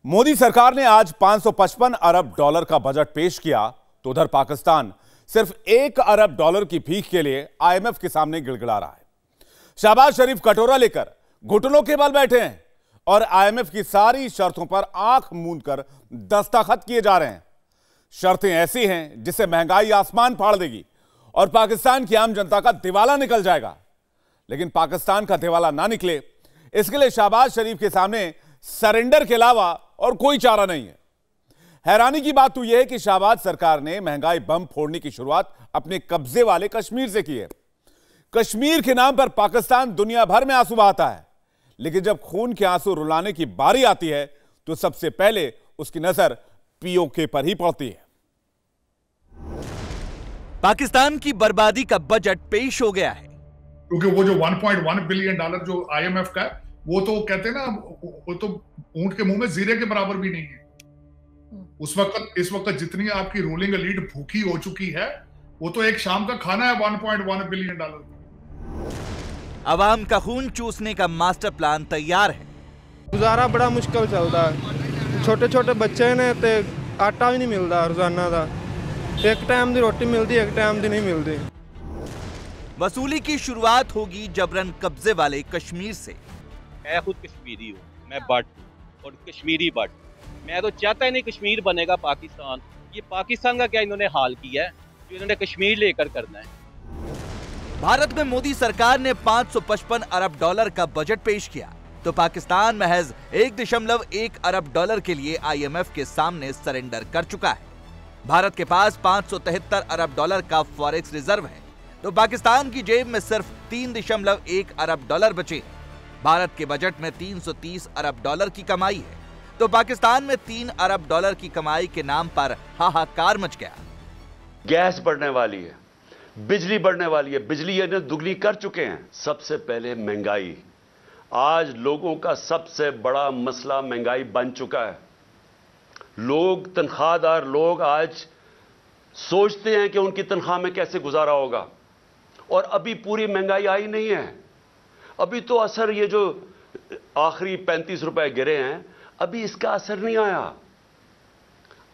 मोदी सरकार ने आज 555 अरब डॉलर का बजट पेश किया तो उधर पाकिस्तान सिर्फ 1 अरब डॉलर की भीख के लिए आईएमएफ के सामने गिड़गिड़ा रहा है। शहबाज शरीफ कटोरा लेकर घुटनों के बल बैठे हैं और आईएमएफ की सारी शर्तों पर आंख मूंद कर दस्तखत किए जा रहे हैं। शर्तें ऐसी हैं जिससे महंगाई आसमान फाड़ देगी और पाकिस्तान की आम जनता का दिवाला निकल जाएगा। लेकिन पाकिस्तान का दिवाला ना निकले, इसके लिए शहबाज शरीफ के सामने सरेंडर के अलावा और कोई चारा नहीं है। हैरानी की बात तो यह है कि शहबाज सरकार ने महंगाई बम फोड़ने की शुरुआत अपने कब्जे वाले कश्मीर से की है। कश्मीर के नाम पर पाकिस्तान दुनिया भर में आंसू बहाता है, लेकिन जब खून के आंसू रुलाने की बारी आती है तो सबसे पहले उसकी नजर पीओके पर ही पड़ती है। पाकिस्तान की बर्बादी का बजट पेश हो गया है, क्योंकि वो जो 1.1 बिलियन डॉलर जो आईएमएफ का है, वो तो कहते हैं ना, वो तो ऊंट के मुंह में जीरे के बराबर भी नहीं है। इस वक्त जितनी आपकी रूलिंग एलीट भूखी हो चुकी है, वो तो एक शाम का खाना है 1.1 बिलियन डॉलर। अवाम का खून चूसने का मास्टर प्लान तैयार है। गुजारा बड़ा मुश्किल चलता है। छोटे छोटे बच्चे ने ते आटा भी नहीं मिलता रोजाना का। एक टाइम की रोटी मिलती, एक टाइम की नहीं मिलती। वसूली की शुरुआत होगी जबरन कब्जे वाले कश्मीर से। मैं खुद कश्मीरी हूँ, मैं बट और कश्मीरी बट। मैं तो चाहता ही नहीं कश्मीर बनेगा पाकिस्तान। ये पाकिस्तान का क्या इन्होंने हाल किया है जो इन्होंने कश्मीर लेकर करना है। भारत में मोदी सरकार ने 555 अरब डॉलर का बजट पेश किया तो पाकिस्तान महज 1.1 अरब डॉलर के लिए आईएमएफ के सामने सरेंडर कर चुका है। भारत के पास 573 अरब डॉलर का फॉरेक्स रिजर्व है तो पाकिस्तान की जेब में सिर्फ 3.1 अरब डॉलर बचे। भारत के बजट में 330 अरब डॉलर की कमाई है तो पाकिस्तान में 3 अरब डॉलर की कमाई के नाम पर हाहाकार मच गया। गैस बढ़ने वाली है, बिजली बढ़ने वाली है, बिजली ये दुगनी कर चुके हैं। सबसे पहले महंगाई। आज लोगों का सबसे बड़ा मसला महंगाई बन चुका है। लोग, तनख्वाहदार लोग आज सोचते हैं कि उनकी तनख्वाह में कैसे गुजारा होगा, और अभी पूरी महंगाई आई नहीं है। अभी तो असर, ये जो आखिरी 35 रुपए गिरे हैं, अभी इसका असर नहीं आया।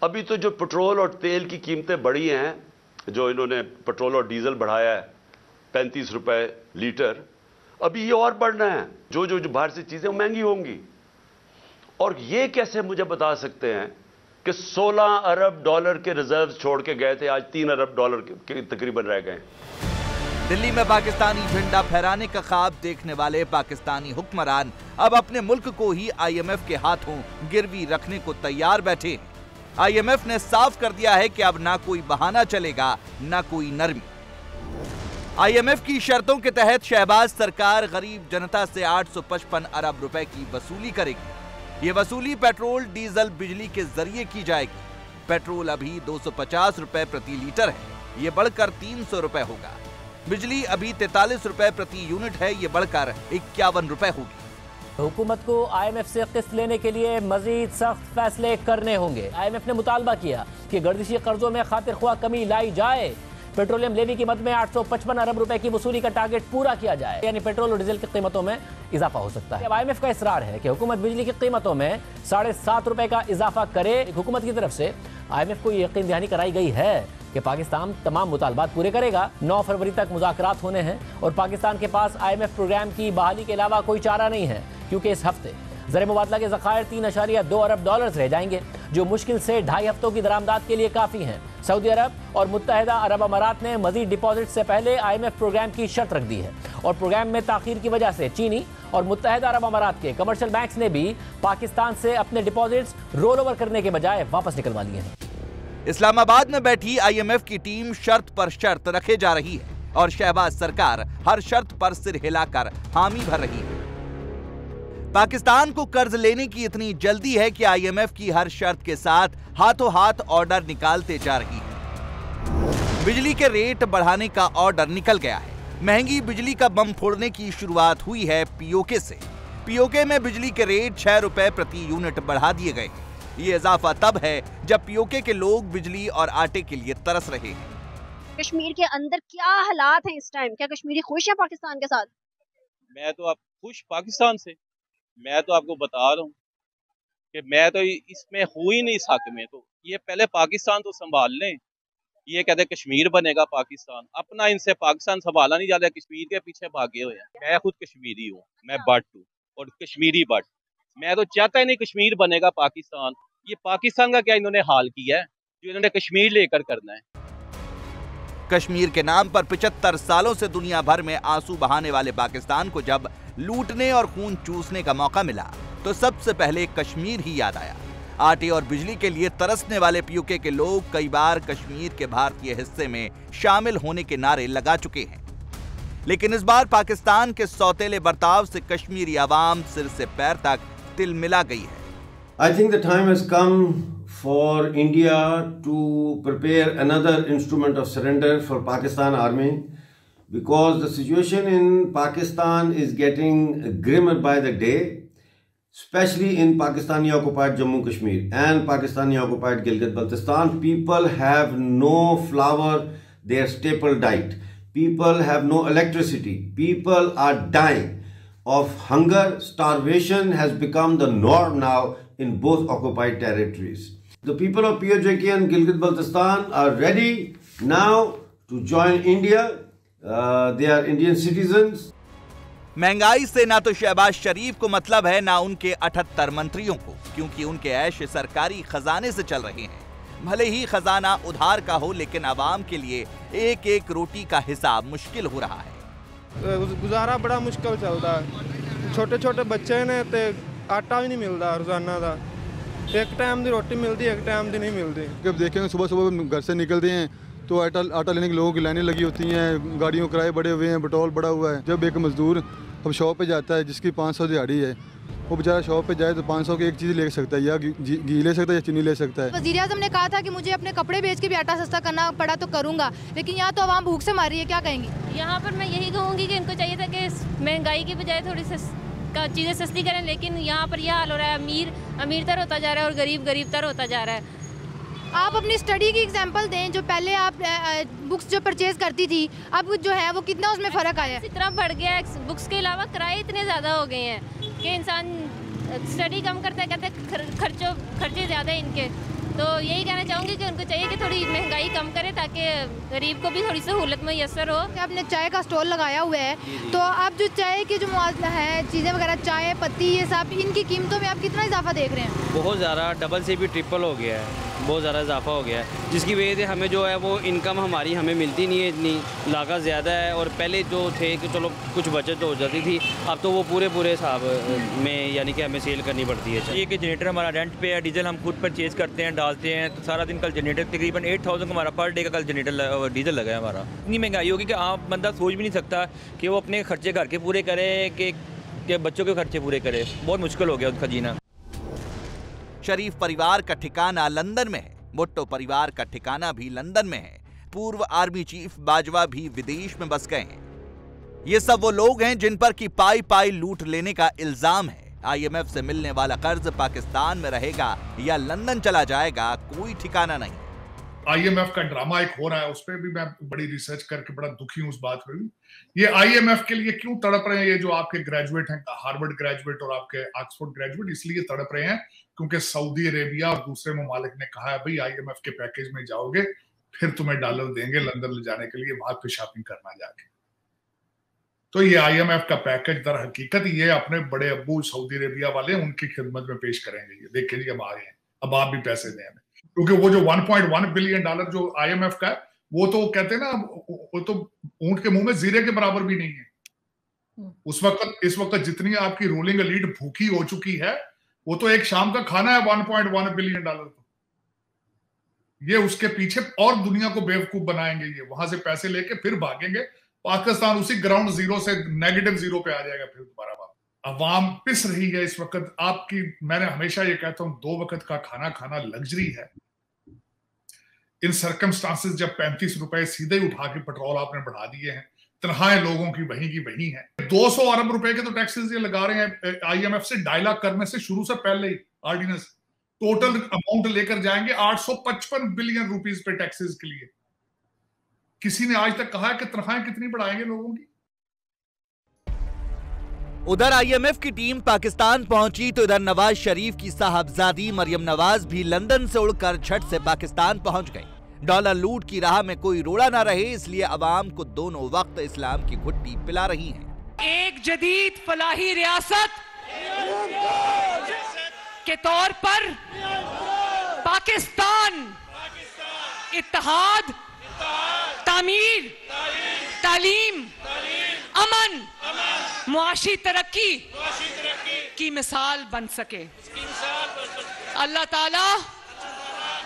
अभी तो जो पेट्रोल और तेल की कीमतें बढ़ी हैं, जो इन्होंने पेट्रोल और डीजल बढ़ाया है 35 रुपए लीटर, अभी ये और बढ़ना है। जो बाहर से चीजें महंगी होंगी। और ये कैसे मुझे बता सकते हैं कि 16 अरब डॉलर के रिजर्व छोड़ के गए थे, आज 3 अरब डॉलर के तकरीबन रह गए। दिल्ली में पाकिस्तानी झंडा फहराने का ख्वाब देखने वाले पाकिस्तानी हुक्मरान अब अपने मुल्क को ही आईएमएफ के हाथों गिरवी रखने को तैयार बैठे हैं। आईएमएफ ने साफ कर दिया है कि अब ना कोई बहाना चलेगा, ना कोई नरमी। आईएमएफ की शर्तों के तहत शहबाज सरकार गरीब जनता से 855 अरब रुपए की वसूली करेगी। ये वसूली पेट्रोल, डीजल, बिजली के जरिए की जाएगी। पेट्रोल अभी 250 रुपए प्रति लीटर है, ये बढ़कर 300 रुपए होगा। बिजली अभी 43 रुपए प्रति यूनिट है, ये बढ़कर 51 रुपए होगी। हुकूमत को आईएमएफ से किस्त लेने के लिए मजीद सख्त फैसले करने होंगे। आईएमएफ ने मुतालबा किया कि गर्दिशी कर्जों में खातिर ख्वाह कमी लाई जाए। पेट्रोलियम लेवी की मद में 855 अरब रुपए की वसूली का टारगेट पूरा किया जाए, यानी पेट्रोल और डीजल की कीमतों में इजाफा हो सकता है। अब आईएमएफ का इसरार है कि हुकूमत बिजली की कीमतों में 7.5 रुपए का इजाफा करे। हुकूमत की तरफ से आईएमएफ को यकीन दहानी कराई गई है कि पाकिस्तान तमाम मुतालबात पूरे करेगा। 9 फरवरी तक मुज़ाकरात होने हैं और पाकिस्तान के पास आईएमएफ प्रोग्राम की बहाली के अलावा कोई चारा नहीं है, क्योंकि इस हफ्ते ज़र मुबादला के ज़खायर 3.2 अरब डॉलर रह जाएंगे, जो मुश्किल से 2.5 हफ्तों की दरामदात के लिए काफ़ी हैं। सऊदी अरब और मुत्तहिदा अरब अमारात ने मजीद डिपॉजिट से पहले आईएमएफ प्रोग्राम की शर्त रख दी है और प्रोग्राम में ताखीर की वजह से चीनी और मुत्तहिदा अरब अमारात के कमर्शियल बैंक्स ने भी पाकिस्तान से अपने डिपॉजिट्स रोल ओवर करने के बजाय वापस निकलवा लिए हैं। इस्लामाबाद में बैठी आईएमएफ की टीम शर्त पर शर्त रखे जा रही है और शहबाज सरकार हर शर्त पर सिर हिलाकर हामी भर रही है। पाकिस्तान को कर्ज लेने की इतनी जल्दी है कि आईएमएफ की हर शर्त के साथ हाथों हाथ ऑर्डर निकालते जा रही है। बिजली के रेट बढ़ाने का ऑर्डर निकल गया है। महंगी बिजली का बम फोड़ने की शुरुआत हुई है पीओके से। पीओके में बिजली के रेट 6 रुपए प्रति यूनिट बढ़ा दिए गए हैं। ये इजाफा तब है जब पीओके के लोग बिजली और आटे के लिए तरस रहे हैं। कश्मीर के अंदर क्या हालात हैं इस टाइम? क्या कश्मीरी खुश है पाकिस्तान के साथ? मैं तो आप खुश पाकिस्तान से। मैं तो आपको बता रहा हूँ कि मैं तो इसमें हूँ ही नहीं इस हक में। तो ये पहले पाकिस्तान तो संभाल लें। ये कहते कश्मीर बनेगा पाकिस्तान, अपना इनसे पाकिस्तान संभाला नहीं जाता, कश्मीर के पीछे भागे हुए हैं। मैं खुद कश्मीरी हूँ, मैं बट हूँ और कश्मीरी बट। मैं तो चाहता ही नहीं कश्मीर बनेगा पाकिस्तान। ये पाकिस्तान का क्या इन्होंने हाल किया है जो इन्होंने कश्मीर लेकर करना है। कश्मीर के नाम पर 75 सालों से दुनिया भर में आंसू बहाने वाले पाकिस्तान को जब लूटने और खून चूसने का मौका मिला तो सबसे पहले कश्मीर ही याद आया। आटे और बिजली के लिए तरसने वाले पीयूके के लोग कई बार कश्मीर के भारतीय हिस्से में शामिल होने के नारे लगा चुके हैं, लेकिन इस बार पाकिस्तान के सौतेले बर्ताव से कश्मीरी आवाम सिर से पैर तक तिलमिला गई है। I think the time has come for India to prepare another instrument of surrender for Pakistan Army, because the situation in Pakistan is getting grimmer by the day, especially in Pakistani occupied Jammu Kashmir and Pakistani occupied Gilgit-Baltistan. People have no flour, their staple diet. People have no electricity. People are dying of hunger. Starvation has become the norm now in both occupied territories. The people of POJK and Gilgit-Baltistan are ready now to join India. They are Indian citizens. महंगाई से ना तो शहबाज शरीफ को मतलब है ना उनके 78 मंत्रियों को, क्योंकि उनके ऐश सरकारी खजाने से चल रहे हैं। भले ही खजाना उधार का हो, लेकिन आवाम के लिए एक एक रोटी का हिसाब मुश्किल हो रहा है। गुजारा बड़ा मुश्किल चलता है। छोटे छोटे बच्चे ने ते आटा भी नहीं मिलता रोजाना का। एक टाइम की रोटी मिलती, एक टाइम की नहीं मिलती। जब देखेंगे सुबह सुबह घर से निकलते हैं तो आटा लेने के लोगों की लाइनें लगी होती हैं, गाड़ियों किराए बढ़े हुए हैं, पेट्रोल बढ़ा हुआ है। जब एक मजदूर अब शॉप पे जाता है जिसकी 500 दिहाड़ी है, वो बेचारा शॉप पे जाए तो 500 की एक चीज़ ले सकता है, या घी ले सकता है या चीनी ले सकता है। वज़ीर आज़म ने कहा था कि मुझे अपने कपड़े बेच के भी आटा सस्ता करना पड़ा तो करूँगा, लेकिन यहाँ तो आवाम भूख से मार रही है। क्या कहेंगी? यहाँ पर मैं यही कहूँगी कि इनको चाहिए था कि महंगाई की बजाय थोड़ी चीज़ें सस्ती करें, लेकिन यहाँ पर यह हाल हो रहा है, अमीर तर होता जा रहा है और गरीब तर होता जा रहा है। आप अपनी स्टडी की एग्जांपल दें, जो पहले आप बुक्स जो परचेज करती थी, अब जो है वो कितना उसमें फ़र्क आया है? इतना बढ़ गया है। बुक्स के अलावा किराए इतने ज़्यादा हो गए हैं कि इंसान स्टडी कम करता है, कहते खर्चे ज़्यादा है इनके। तो यही कहना चाहूँगी कि उनको चाहिए कि थोड़ी महंगाई कम करें ताकि गरीब को भी थोड़ी सहूलत मैसर हो। आपने चाय का स्टॉल लगाया हुआ है, तो आप जो चाय के जो मुआवजा है, चीज़ें वगैरह, चाय पत्ती, ये सब, इनकी कीमतों में आप कितना इजाफा देख रहे हैं? बहुत ज़्यादा, डबल से भी ट्रिपल हो गया है, बहुत ज़्यादा इजाफा हो गया है, जिसकी वजह से हमें जो है वो इनकम हमारी हमें मिलती नहीं है, इतनी लागत ज़्यादा है। और पहले जो थे कि चलो कुछ बचत हो जाती थी, अब तो वो पूरे हिसाब में यानी कि हमें सेल करनी पड़ती है। ये कि जनरेटर हमारा रेंट पे है, डीजल हम खुद परचेज करते हैं, डालते हैं, तो सारा दिन कल जनरेटर तकरीबन 8000 का हमारा पर डे का कल जनरेटर डीजल लगा है हमारा। इतनी महंगाई होगी कि आप बंदा सोच भी नहीं सकता कि वो अपने खर्चे घर के पूरे करे कि बच्चों के खर्चे पूरे करे। बहुत मुश्किल हो गया उसका जीना। शरीफ परिवार का ठिकाना लंदन में है, भुट्टो परिवार का ठिकाना भी लंदन में है, पूर्व आर्मी चीफ बाजवा भी विदेश में बस गए हैं। ये सब वो लोग हैं जिन पर की पाई पाई लूट लेने का इल्जाम है। IMF से मिलने वाला कर्ज पाकिस्तान में रहेगा या लंदन चला जाएगा, कोई ठिकाना नहीं। IMF का ड्रामा एक हो रहा है, उस पर भी मैं बड़ी रिसर्च करके बड़ा दुखी हूं उस बात पे भी। ये IMF के लिए क्यों तड़प रहे हैं ये जो आपके ग्रेजुएट हैं, हार्वर्ड ग्रेजुएट और आपके ऑक्सफोर्ड ग्रेजुएट? इसलिए तड़प रहे हैं क्योंकि सऊदी अरेबिया और दूसरे ममालिक ने कहा है भाई IMF के पैकेज में जाओगे फिर तुम्हें डॉलर देंगे लंदन ले जाने के लिए, वहां पे शॉपिंग करना जाके। तो ये IMF का पैकेज दर हकीकत ये अपने बड़े अब्बू सऊदी अरेबिया वाले उनकी खिदमत में पेश करेंगे। ये देखिए जी, अब आ गए हैं, अब आप भी पैसे दें हमें, क्योंकि वो जो 1.1 बिलियन डॉलर जो IMF का है, वो तो कहते हैं ना, वो तो ऊंट के मुंह में जीरे के बराबर भी नहीं है। इस वक्त जितनी आपकी रूलिंग एलीट भूखी हो चुकी है, वो तो एक शाम का खाना है 1.1 बिलियन डॉलर को। ये उसके पीछे और दुनिया को बेवकूफ बनाएंगे, ये वहां से पैसे लेके फिर भागेंगे। पाकिस्तान उसी ग्राउंड जीरो से -0 पे आ जाएगा फिर दोबारा। अवाम पिस रही है इस वक्त आपकी। मैंने हमेशा ये कहता हूं 2 वक्त का खाना खाना लग्जरी है। इन सर्कमस्टांसेस जब 35 रुपए सीधे उठा के पेट्रोल आपने बढ़ा दिए हैं, तनख्वाहें लोगों की वही है। 200 अरब रुपए के तो टैक्सेस ये लगा रहे हैं IMF से डायलॉग करने से शुरू से पहले ही। ऑर्डिनेंस टोटल अमाउंट लेकर जाएंगे 855 बिलियन रुपीस पे टैक्सेस के लिए। किसी ने आज तक कहा है कि तनख्वाहें कितनी बढ़ाएंगे लोगों की? उधर आईएमएफ की टीम पाकिस्तान पहुंची तो इधर नवाज शरीफ की साहबजादी मरियम नवाज भी लंदन से उड़कर झट से पाकिस्तान पहुंच गई। डॉलर लूट की राह में कोई रोड़ा ना रहे, इसलिए अवाम को दोनों वक्त इस्लाम की घुट्टी पिला रही हैं। एक जदीद फलाही रियासत के तौर पर पाकिस्तान इत्तेहाद, तामीर, तालीम, अमन, मुआशी तरक्की की मिसाल बन सके। अल्लाह ताला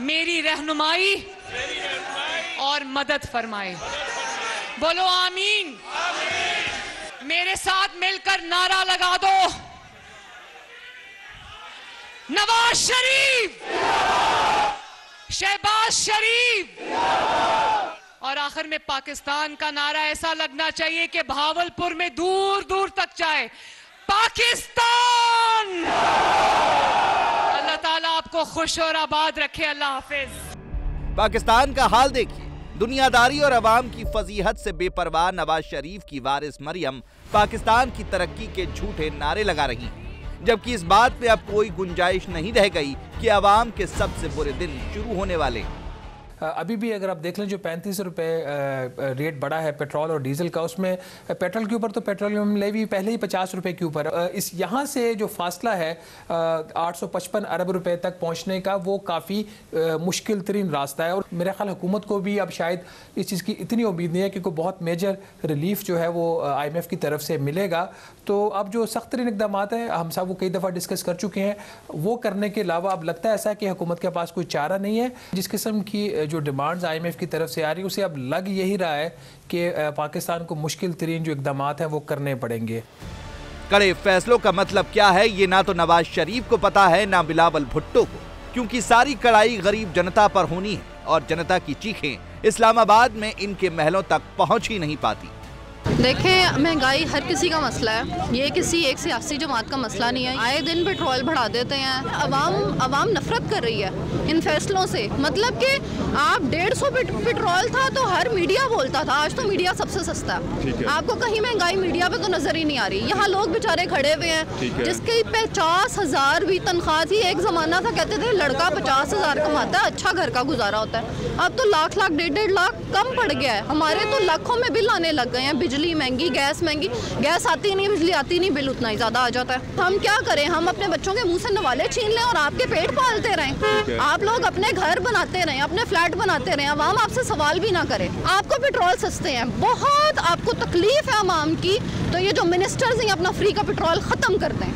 मेरी रहनुमाई और मदद फरमाए। बोलो आमीन। मेरे साथ मिलकर नारा लगा दो, नवाज शरीफ, शहबाज शरीफ। और आखिर में पाकिस्तान का नारा ऐसा लगना चाहिए कि भावलपुर में दूर दूर तक जाए, पाकिस्तान। अल्लाह ताला आपको खुश और आबाद रखे। अल्लाह हाफिज। पाकिस्तान का हाल देखिए। दुनियादारी और अवाम की फजीहत से बेपरवाह नवाज शरीफ की वारिस मरियम पाकिस्तान की तरक्की के झूठे नारे लगा रही हैं, जबकि इस बात में अब कोई गुंजाइश नहीं रह गई कि अवाम के सबसे बुरे दिन शुरू होने वाले हैं। अभी भी अगर आप देख लें जो 35 रुपये रेट बढ़ा है पेट्रोल और डीजल का, उसमें पेट्रोल के ऊपर तो पेट्रोलियम लेवी पहले ही 50 रुपये के ऊपर। इस यहाँ से जो फासला है 855 अरब रुपए तक पहुँचने का, वो काफ़ी मुश्किल तरीन रास्ता है। और मेरे ख्याल हुकूमत को भी अब शायद इस चीज़ की इतनी उम्मीद नहीं है कि कोई बहुत मेजर रिलीफ जो है वो IMF की तरफ से मिलेगा। तो अब जो सख्त तरीन इक़दाम हैं, हम सब वो कई दफ़ा डिस्कस कर चुके हैं, वो करने के अलावा अब लगता है ऐसा कि हुकूमत के पास कोई चारा नहीं है। जिस किस्म की जो डिमांड्स IMF की तरफ से आ रही है, उसे अब लग यही रहा है कि पाकिस्तान को मुश्किल तरीन जो इक़दाम हैं वो करने पड़ेंगे। कड़े फैसलों का मतलब क्या है, ये ना तो नवाज शरीफ को पता है ना बिलावल भुट्टो को, क्योंकि सारी कड़ाई गरीब जनता पर होनी है और जनता की चीखें इस्लामाबाद में इनके महलों तक पहुंच ही नहीं पाती। देखें, महंगाई हर किसी का मसला है, ये किसी एक सियासी जमात का मसला नहीं है। आए दिन पेट्रोल बढ़ा देते हैं, अवाम नफरत कर रही है इन फैसलों से। मतलब कि आप 150 पेट्रोल था तो हर मीडिया बोलता था, आज तो मीडिया सबसे सस्ता है। आपको कहीं महंगाई मीडिया पे तो नजर ही नहीं आ रही। यहाँ लोग बेचारे खड़े हुए हैं जिसकी 50,000 भी तनख्वाह थी। एक जमाना था कहते थे लड़का 50,000 कमाता है, अच्छा घर का गुजारा होता है। अब तो लाख 1.5 लाख कम पड़ गया है। हमारे तो लाखों में बिल आने लग गए हैं। बिजली महंगी, गैस महंगी, गैस आती नहीं, बिजली आती नहीं, बिल उतना ही ज्यादा आ जाता है। हम क्या करें? हम अपने बच्चों के मुंह से नवाले छीन लें और आपके पेट पालते रहें? आप लोग अपने घर बनाते रहें, अपने फ्लैट बनाते रहें, अवाम आपसे सवाल भी ना करे। आपको पेट्रोल सस्ते हैं, बहुत आपको तकलीफ है अवाम की, तो ये जो मिनिस्टर्स हैं अपना फ्री का पेट्रोल खत्म कर दें।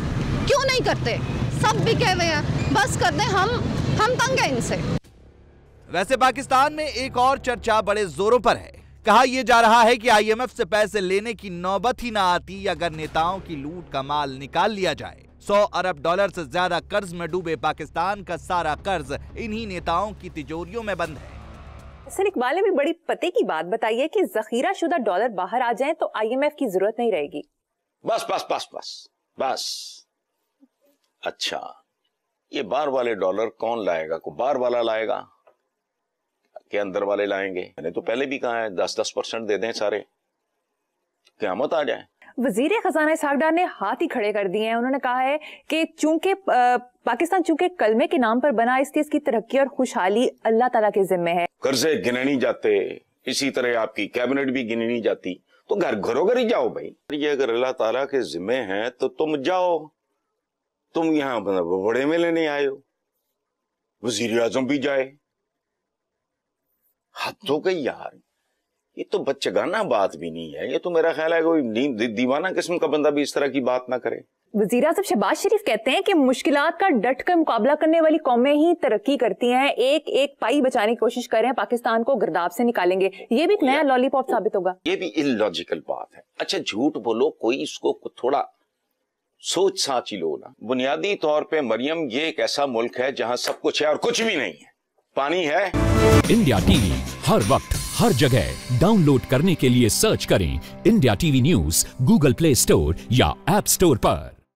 क्यों नहीं करते? सब भी कह रहे हैं, बस कर दें। हम तंग हैं इनसे। वैसे पाकिस्तान में एक और चर्चा बड़े जोरों पर है। कहा यह जा रहा है कि IMF से पैसे लेने की नौबत ही ना आती अगर नेताओं की लूट का माल निकाल लिया जाए। 100 अरब डॉलर से ज्यादा कर्ज में डूबे पाकिस्तान का सारा कर्ज इन्हीं नेताओं की तिजोरियों में बंद है। सर, इकबाल ने भी बड़ी पते की बात बताई है कि जखीरा शुदा डॉलर बाहर आ जाए तो IMF की जरूरत नहीं रहेगी। बस बस बस बस बस। अच्छा, ये बाहर वाले डॉलर कौन लाएगा? को बाहर वाला लाएगा के अंदर वाले लाएंगे? मैंने तो पहले भी कहा है 10% दे दें सारे, क़यामत आ जाए। वजीर खजाना इसहाक डार ने हाथ ही खड़े कर दिए हैं। उन्होंने कहा है कि चूंकि पाकिस्तान चूंकि कलमे के नाम पर बना, इसलिए इसकी तरक्की और खुशहाली अल्लाह ताला के जिम्मे है। कर्जे गिने नहीं जाते, इसी तरह आपकी कैबिनेट भी गिनी नहीं जाती, तो घरों घर ही जाओ भाई। ये अगर अल्लाह ताला के जिम्मे हैं तो तुम जाओ, तुम यहाँ बड़े में लेने आए हो, वजीर आजम भी जाए। हद हो गई यार, ये तो बच्चेगाना बात भी नहीं है। ये तो मेरा ख्याल है कोई दीवाना किस्म का बंदा भी इस तरह की बात ना करे। वज़ीर आज़म शहबाज शरीफ कहते हैं कि मुश्किलात का डट कर मुकाबला करने वाली कौमें ही तरक्की करती हैं। एक एक पाई बचाने की कोशिश कर रहे हैं, पाकिस्तान को गिरदाव से निकालेंगे। ये भी एक नया लॉलीपॉप साबित होगा। ये भी इलॉजिकल बात है। अच्छा, झूठ बोलो, कोई इसको थोड़ा सोच साच ही लो ना। बुनियादी तौर पे मरियम, ये एक ऐसा मुल्क है जहां सब कुछ है और कुछ भी नहीं है। पानी है। इंडिया टीवी हर वक्त हर जगह डाउनलोड करने के लिए सर्च करें India TV news Google play store या ऐप स्टोर पर।